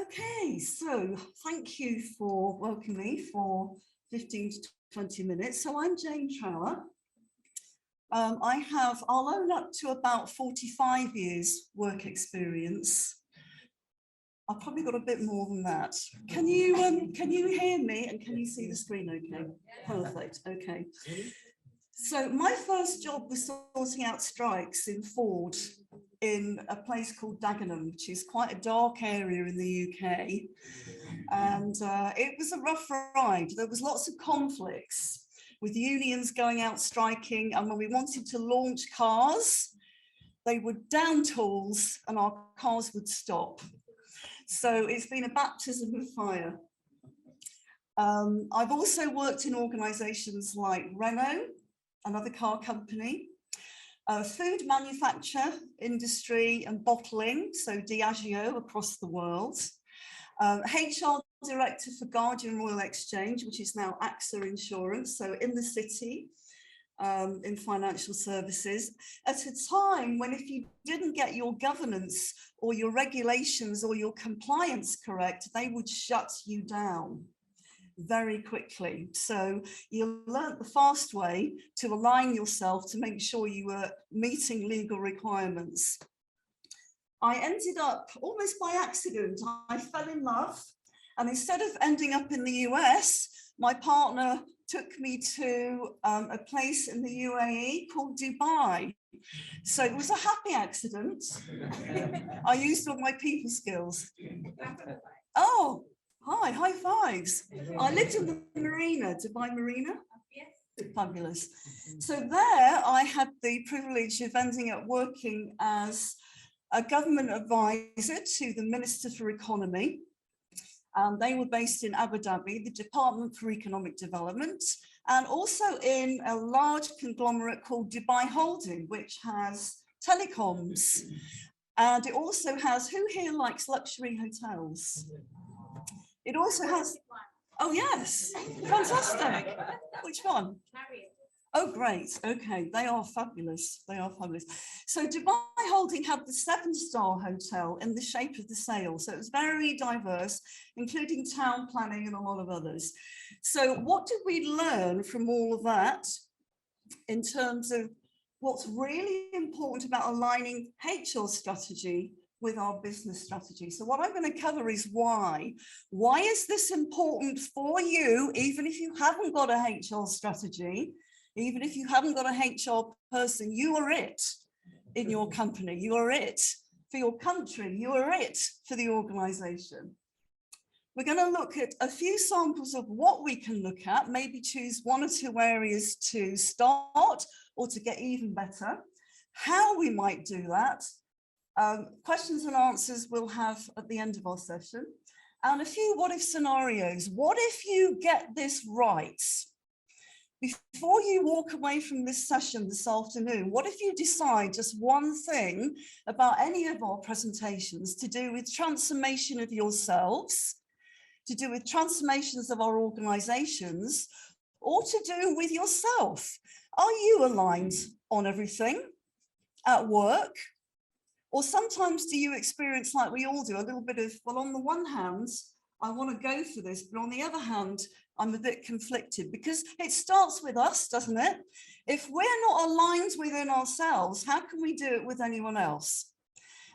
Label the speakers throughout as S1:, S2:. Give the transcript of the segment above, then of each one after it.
S1: Okay, so thank you for welcoming me for 15 to 20 minutes. So I'm Jane Trower. I'll own up to about 45 years work experience. I've probably got a bit more than that. Can you hear me and can you see the screen okay? Perfect, okay. So my first job was sorting out strikes in Ford in a place called Dagenham, which is quite a dark area in the UK. And it was a rough ride. There was lots of conflicts with unions going out striking. And when we wanted to launch cars, they would down tools and our cars would stop. So it's been a baptism of fire. I've also worked in organisations like Renault, another car company, food manufacture industry and bottling, so Diageo across the world, HR director for Guardian Royal Exchange, which is now AXA Insurance, so in the city, in financial services, at a time when if you didn't get your governance or your regulations or your compliance correct, they would shut you down very quickly. So you learnt the fast way to align yourself to make sure you were meeting legal requirements. I ended up almost by accident. I fell in love, and instead of ending up in the US, my partner took me to a place in the UAE called Dubai. So it was a happy accident. I used all my people skills. Oh, hi, high fives. I lived in the marina, Dubai Marina. Fabulous. So there I had the privilege of ending up working as a government advisor to the Minister for Economy. They were based in Abu Dhabi, the Department for Economic Development, and also in a large conglomerate called Dubai Holding, which has telecoms. And it also has, who here likes luxury hotels? It also has, oh yes, fantastic. Which one? Oh, great. Okay, they are fabulous. They are fabulous. So Dubai Holding had the 7-star hotel in the shape of the sail. So it was very diverse, including town planning and a lot of others. So what did we learn from all of that in terms of what's really important about aligning HR strategy with our business strategy? So what I'm going to cover is why. Why is this important for you, even if you haven't got a HR strategy? Even if you haven't got a HR person, you are it in your company. You are it for your country. You are it for the organization. We're going to look at a few samples of what we can look at, maybe choose 1 or 2 areas to start or to get even better, how we might do that, questions and answers we'll have at the end of our session, and a few what if scenarios. What if you get this right? Before you walk away from this session this afternoon, what if you decide just one thing about any of our presentations to do with transformation of yourselves, to do with transformations of our organizations, or to do with yourself? Are you aligned on everything at work? Or sometimes do you experience, like we all do, a little bit of, well, on the one hand, I want to go for this, but on the other hand, I'm a bit conflicted, because it starts with us, doesn't it? If we're not aligned within ourselves, how can we do it with anyone else?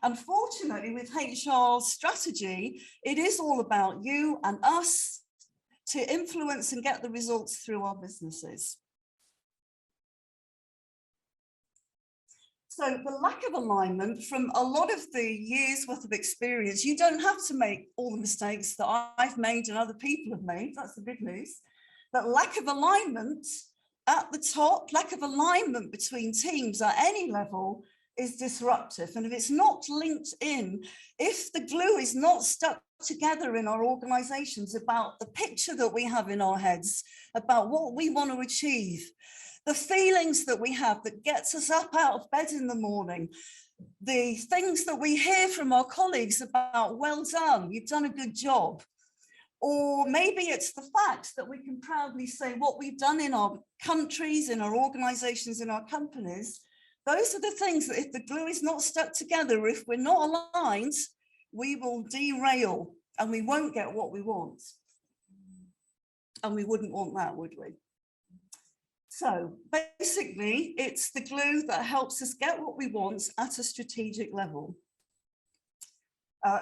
S1: Unfortunately, with HR strategy, it is all about you and us to influence and get the results through our businesses. So the lack of alignment, from a lot of the years worth of experience, you don't have to make all the mistakes that I've made and other people have made. That's the good news. But lack of alignment at the top, lack of alignment between teams at any level is disruptive. And if it's not linked in, if the glue is not stuck together in our organizations about the picture that we have in our heads, about what we want to achieve, the feelings that we have that gets us up out of bed in the morning, the things that we hear from our colleagues about, well done, you've done a good job. Or maybe it's the fact that we can proudly say what we've done in our countries, in our organizations, in our companies. Those are the things that if the glue is not stuck together, if we're not aligned, we will derail and we won't get what we want. And we wouldn't want that, would we? So basically, it's the glue that helps us get what we want at a strategic level.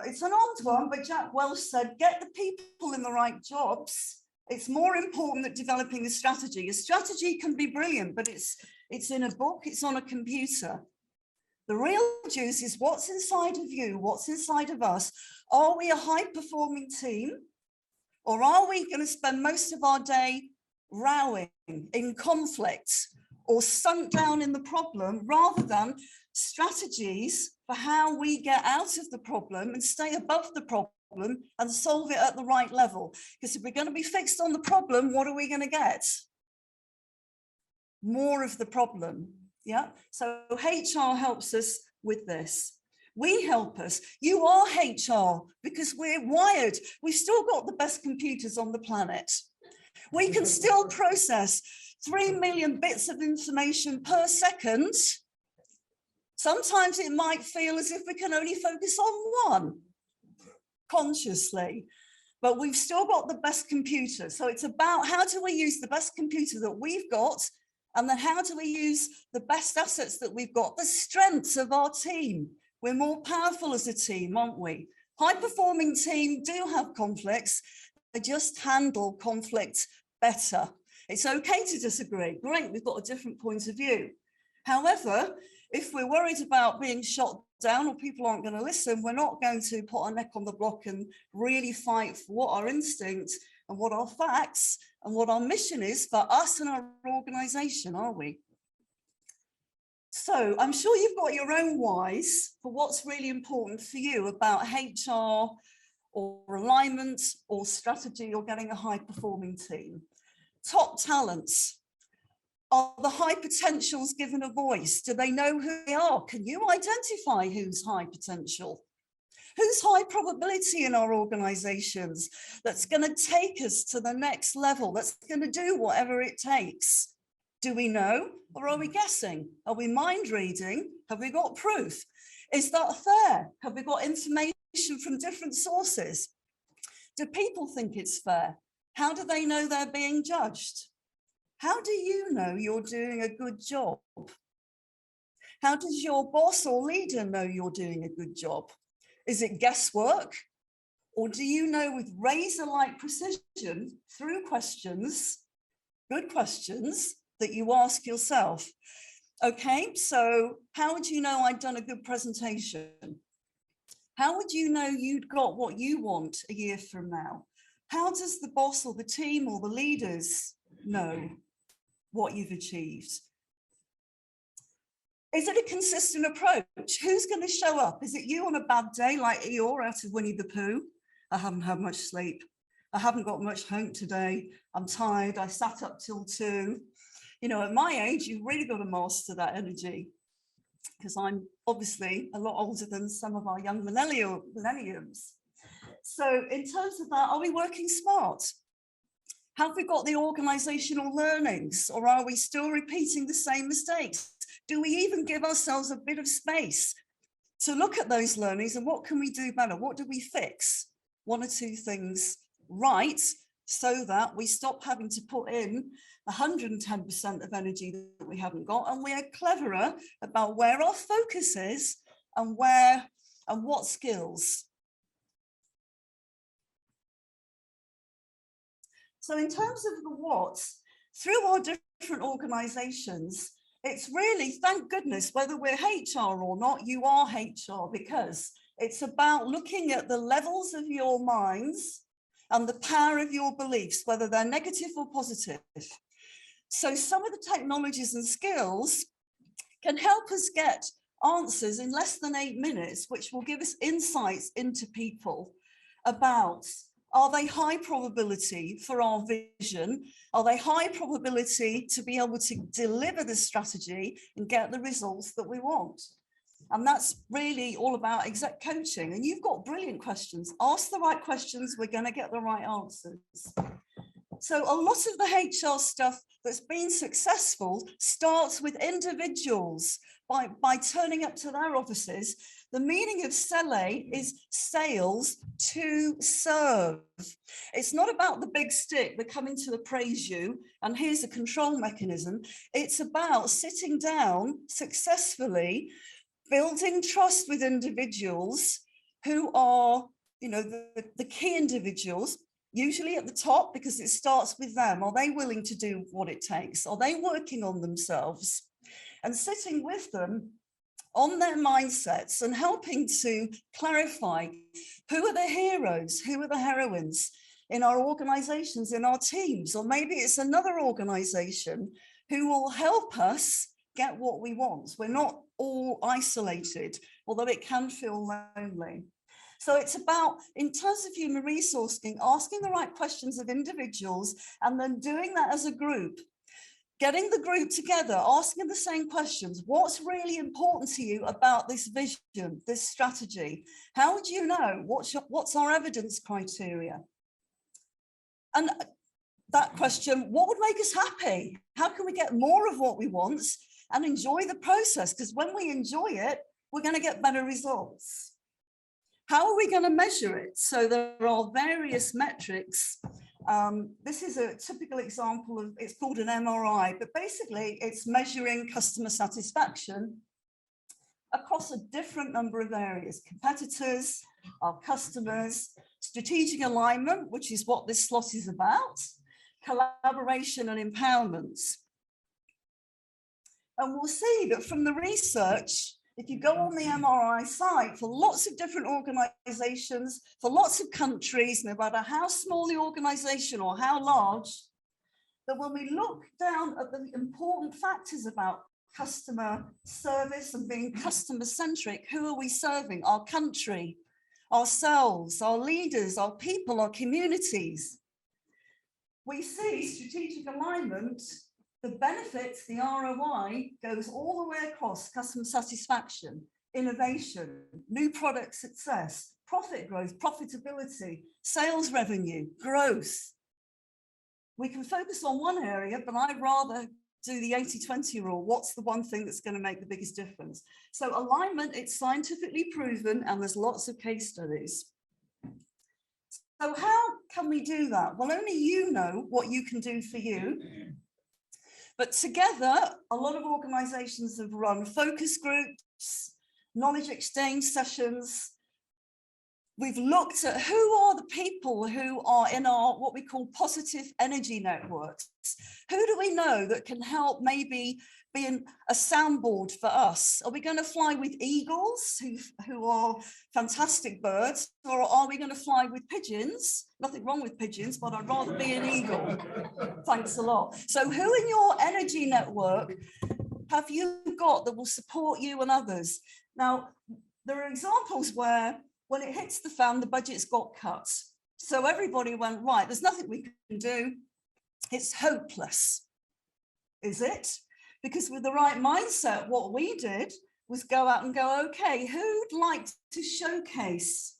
S1: It's an old one, but Jack Welch said, get the people in the right jobs. It's more important than developing a strategy. A strategy can be brilliant, but it's in a book, it's on a computer. The real juice is what's inside of you, what's inside of us. Are we a high-performing team? Or are we going to spend most of our day rowing in conflict or sunk down in the problem rather than strategies for how we get out of the problem and stay above the problem and solve it at the right level? Because if we're going to be fixed on the problem, what are we going to get? More of the problem. Yeah. So HR helps us with this. We help us. You are HR because we're wired. We've still got the best computers on the planet. We can still process 3 million bits of information per second. Sometimes it might feel as if we can only focus on one consciously, but we've still got the best computer. So it's about how do we use the best computer that we've got, and then how do we use the best assets that we've got, the strengths of our team. We're more powerful as a team, aren't we? High-performing team do have conflicts. They just handle conflict better. It's okay to disagree. Great, we've got a different point of view. However, if we're worried about being shot down or people aren't going to listen, we're not going to put our neck on the block and really fight for what our instinct and what our facts and what our mission is for us and our organization, are we? So I'm sure you've got your own whys for what's really important for you about HR or alignment or strategy or getting a high-performing team. Top talents. Are the high potentials given a voice? Do they know who they are? Can you identify who's high potential? Who's high probability in our organizations that's going to take us to the next level, that's going to do whatever it takes? Do we know, or are we guessing? Are we mind reading? Have we got proof? Is that fair? Have we got information from different sources? Do people think it's fair? How do they know they're being judged? How do you know you're doing a good job? How does your boss or leader know you're doing a good job? Is it guesswork? Or do you know with razor-like precision through questions, good questions, that you ask yourself? Okay, so how would you know I'd done a good presentation? How would you know you'd got what you want a year from now? How does the boss or the team or the leaders know what you've achieved? Is it a consistent approach? Who's going to show up? Is it you on a bad day like Eeyore out of Winnie the Pooh? I haven't had much sleep. I haven't got much home today. I'm tired. I sat up till 2. You know, at my age, you've really got to master that energy, because I'm obviously a lot older than some of our young millenniums. So in terms of that, are we working smart? Have we got the organizational learnings, or are we still repeating the same mistakes? Do we even give ourselves a bit of space to look at those learnings and what can we do better? What do we fix? 1 or 2 things right, so that we stop having to put in 110% of energy that we haven't got, and we're cleverer about where our focus is and where and what skills. So in terms of the what, through our different organizations, it's really, thank goodness, whether we're HR or not, you are HR, because it's about looking at the levels of your minds and the power of your beliefs, whether they're negative or positive. So some of the technologies and skills can help us get answers in less than 8 minutes, which will give us insights into people about, are they high probability for our vision? Are they high probability to be able to deliver the strategy and get the results that we want? And that's really all about exec coaching. And you've got brilliant questions. Ask the right questions, we're going to get the right answers. So a lot of the HR stuff that's been successful starts with individuals by turning up to their offices. The meaning of SELE is sales to serve. It's not about the big stick, they're coming to appraise you, and here's a control mechanism. It's about sitting down successfully, building trust with individuals who are, you know, the key individuals, usually at the top, because it starts with them. Are they willing to do what it takes? Are they working on themselves? And sitting with them on their mindsets and helping to clarify who are the heroes, who are the heroines in our organizations, in our teams, or maybe it's another organization who will help us get what we want. We're not all isolated, although it can feel lonely. So it's about, in terms of human resourcing, asking the right questions of individuals and then doing that as a group. Getting the group together, asking the same questions. What's really important to you about this vision, this strategy? How would you know? What's our evidence criteria? And that question, what would make us happy? How can we get more of what we want and enjoy the process? Because when we enjoy it, we're going to get better results. How are we going to measure it? So there are various metrics. This is a typical example of, it's called an MRI, but basically it's measuring customer satisfaction across a different number of areas: competitors, our customers, strategic alignment, which is what this slot is about, collaboration and empowerment. And we'll see that from the research, if you go on the MRI site, for lots of different organizations, for lots of countries, no matter how small the organization or how large, that when we look down at the important factors about customer service and being customer centric, who are we serving? Our country, ourselves, our leaders, our people, our communities. We see strategic alignment. The benefits, the ROI, goes all the way across: customer satisfaction, innovation, new product success, profit growth, profitability, sales revenue, growth. We can focus on one area, but I'd rather do the 80-20 rule. What's the one thing that's going to make the biggest difference? So alignment, it's scientifically proven, and there's lots of case studies. So how can we do that? Well, only you know what you can do for you. But together, a lot of organizations have run focus groups, knowledge exchange sessions. We've looked at who are the people who are in our, what we call positive energy networks. Who do we know that can help maybe be a soundboard for us? Are we going to fly with eagles, who are fantastic birds, or are we going to fly with pigeons? Nothing wrong with pigeons, but I'd rather be an eagle. Thanks a lot. So who in your energy network have you got that will support you and others? Now, there are examples where when it hits the fan, the budget's got cut. So everybody went, right, there's nothing we can do. It's hopeless. Is it? Because with the right mindset, what we did was go out and go, okay, who'd like to showcase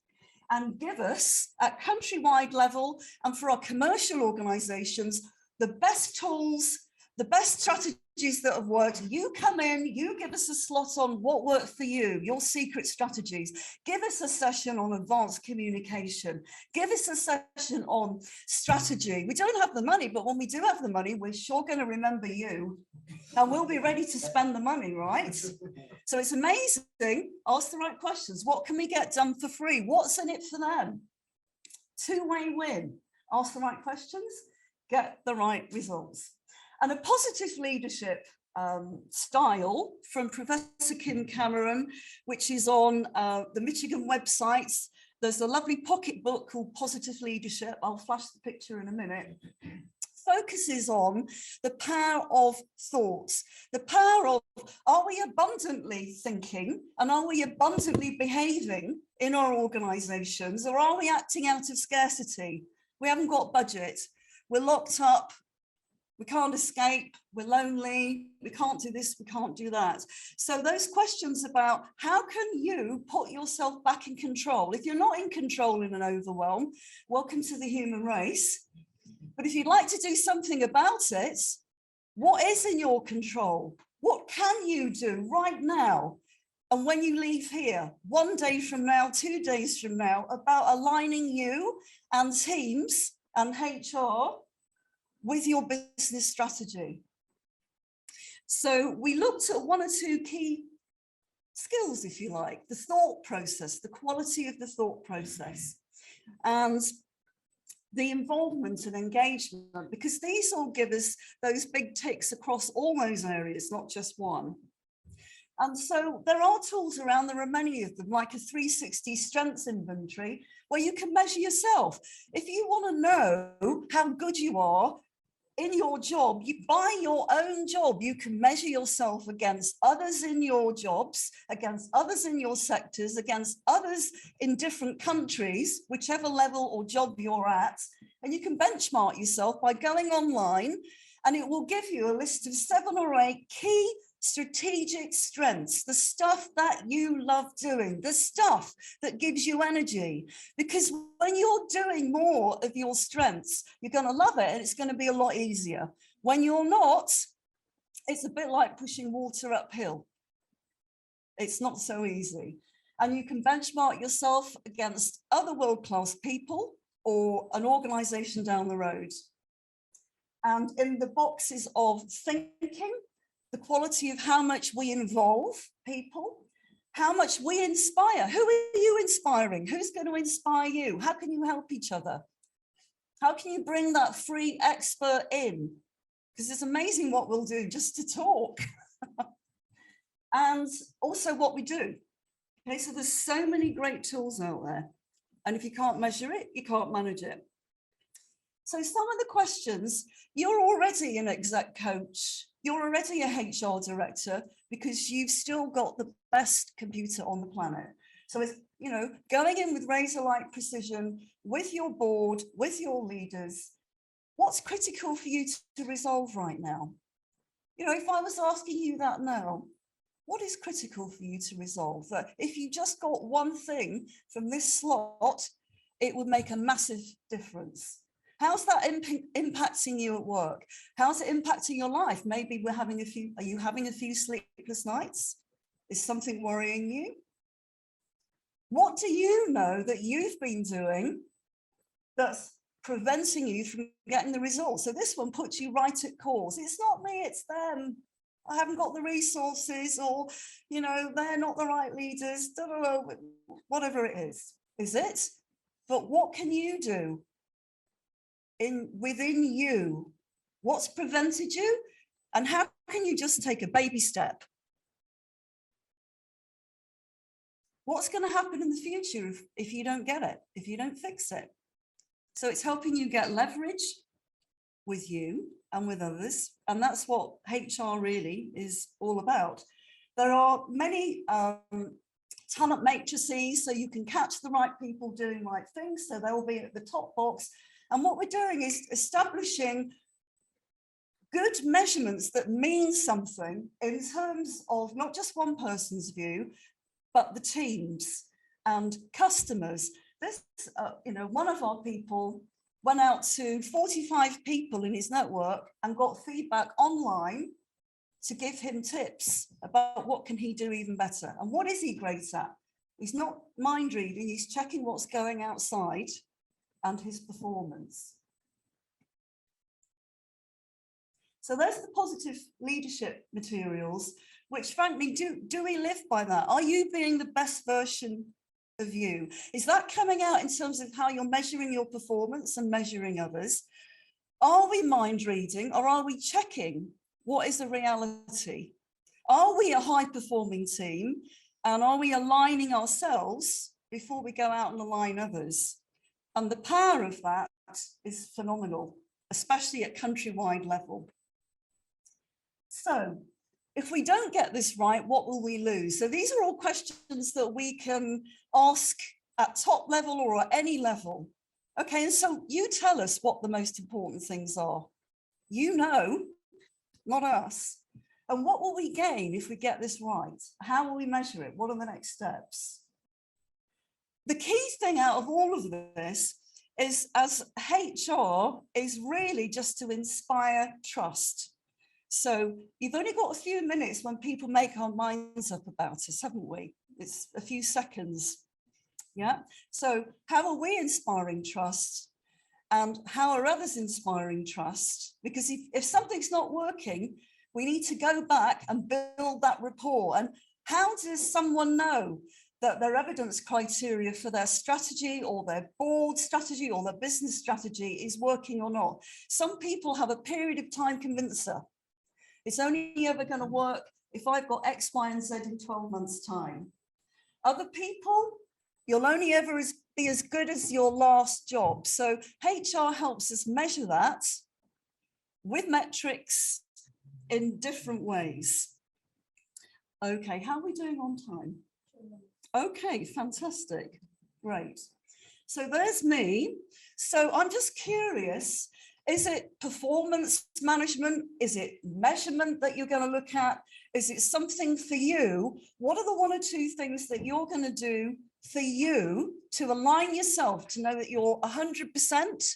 S1: and give us at countrywide level and for our commercial organizations the best tools, the best strategies that have worked. You come in, you give us a slot on what worked for you, your secret strategies. Give us a session on advanced communication. Give us a session on strategy. We don't have the money, but when we do have the money, we're sure going to remember you and we'll be ready to spend the money, right? So it's amazing. Ask the right questions. What can we get done for free? What's in it for them? Two-way win. Ask the right questions, get the right results. And a positive leadership style from Professor Kim Cameron, which is on the Michigan websites. There's a lovely pocket book called Positive Leadership. I'll flash the picture in a minute. Focuses on the power of thoughts, the power of, are we abundantly thinking and are we abundantly behaving in our organizations, or are we acting out of scarcity? We haven't got budget, we're locked up, we can't escape, we're lonely, we can't do this, we can't do that. So those questions about how can you put yourself back in control? If you're not in control in an overwhelm, welcome to the human race. But if you'd like to do something about it, what is in your control? What can you do right now? And when you leave here, 1 day from now, 2 days from now, about aligning you and teams and HR with your business strategy. So we looked at 1 or 2 key skills, if you like, the thought process, the quality of the thought process, and the involvement and engagement, because these all give us those big ticks across all those areas, not just one. And so there are tools around, there are many of them, like a 360 strengths inventory, where you can measure yourself. If you want to know how good you are in your job, by your own job, you can measure yourself against others in your jobs, against others in your sectors, against others in different countries, whichever level or job you're at. And you can benchmark yourself by going online, and it will give you a list of 7 or 8 key strategic strengths, the stuff that you love doing, the stuff that gives you energy. Because when you're doing more of your strengths, you're going to love it and it's going to be a lot easier. When you're not, it's a bit like pushing water uphill. It's not so easy. And you can benchmark yourself against other world-class people or an organization down the road. And in the boxes of thinking, the quality of how much we involve people, how much we inspire. Who are you inspiring? Who's going to inspire you? How can you help each other? How can you bring that free expert in? Because it's amazing what we'll do just to talk. And also what we do. Okay, so there's so many great tools out there. And if you can't measure it, you can't manage it. So some of the questions, you're already an exec coach, you're already a HR director, because you've still got the best computer on the planet. So it's, you know, going in with razor-like precision, with your board, with your leaders, what's critical for you to resolve right now? You know, if I was asking you that now, what is critical for you to resolve? That if you just got one thing from this slot, it would make a massive difference. How's that impacting you at work? How's it impacting your life? Maybe are you having a few sleepless nights? Is something worrying you? What do you know that you've been doing that's preventing you from getting the results? So this one puts you right at cause. It's not me, it's them. I haven't got the resources, or, you know, they're not the right leaders, whatever it is. Is it? But what can you do within you? What's prevented you? And how can you just take a baby step? What's going to happen in the future if you don't get it, if you don't fix it? So it's helping you get leverage with you and with others. And that's what HR really is all about. There are many talent matrices, so you can catch the right people doing right things. So they'll be at the top box. And what we're doing is establishing good measurements that mean something in terms of not just one person's view, but the teams and customers. This, you know, one of our people went out to 45 people in his network and got feedback online to give him tips about what can he do even better. And what is he great at? He's not mind reading, he's checking what's going outside and his performance. So there's the positive leadership materials, which frankly, do we live by that? Are you being the best version of you? Is that coming out in terms of how you're measuring your performance and measuring others? Are we mind reading, or are we checking what is the reality? Are we a high performing team, and are we aligning ourselves before we go out and align others? And the power of that is phenomenal, especially at countrywide level. So if we don't get this right, what will we lose? So these are all questions that we can ask at top level or at any level. Okay, and so you tell us what the most important things are. You know, not us. And what will we gain if we get this right? How will we measure it? What are the next steps? The key thing out of all of this is, as HR, is really just to inspire trust. So you've only got a few minutes when people make our minds up about us, haven't we? It's a few seconds. Yeah. So how are we inspiring trust? And how are others inspiring trust? Because if something's not working, we need to go back and build that rapport. And how does someone know that their evidence criteria for their strategy or their board strategy or their business strategy is working or not? Some people have a period of time convincer. It's only ever going to work if I've got X, Y, and Z in 12 months' time. Other people, you'll only ever be as good as your last job. So HR helps us measure that with metrics in different ways. Okay, how are we doing on time? Okay, fantastic. Great. So there's me. So I'm just curious, is it performance management? Is it measurement that you're going to look at? Is it something for you? What are the one or two things that you're going to do for you to align yourself to know that you're 100%,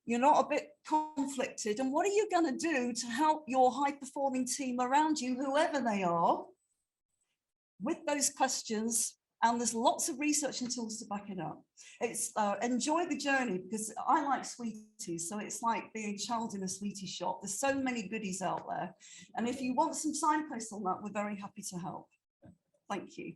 S1: you're not a bit conflicted? And what are you going to do to help your high performing team around you, whoever they are, with those questions? And there's lots of research and tools to back it up. It's enjoy the journey, because I like sweeties. So it's like being a child in a sweetie shop. There's so many goodies out there. And if you want some signposts on that, we're very happy to help. Thank you.